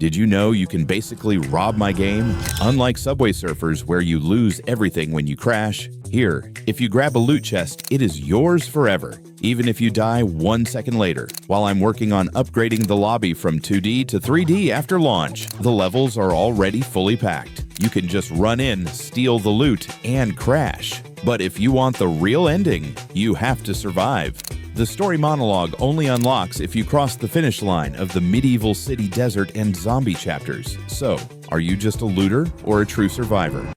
Did you know you can basically rob my game? Unlike Subway Surfers, where you lose everything when you crash, here, if you grab a loot chest, it is yours forever, even if you die 1 second later. While I'm working on upgrading the lobby from 2D to 3D after launch, the levels are already fully packed. You can just run in, steal the loot, and crash. But if you want the real ending, you have to survive. The story monologue only unlocks if you cross the finish line of the medieval city desert and zombie chapters. So, are you just a looter or a true survivor?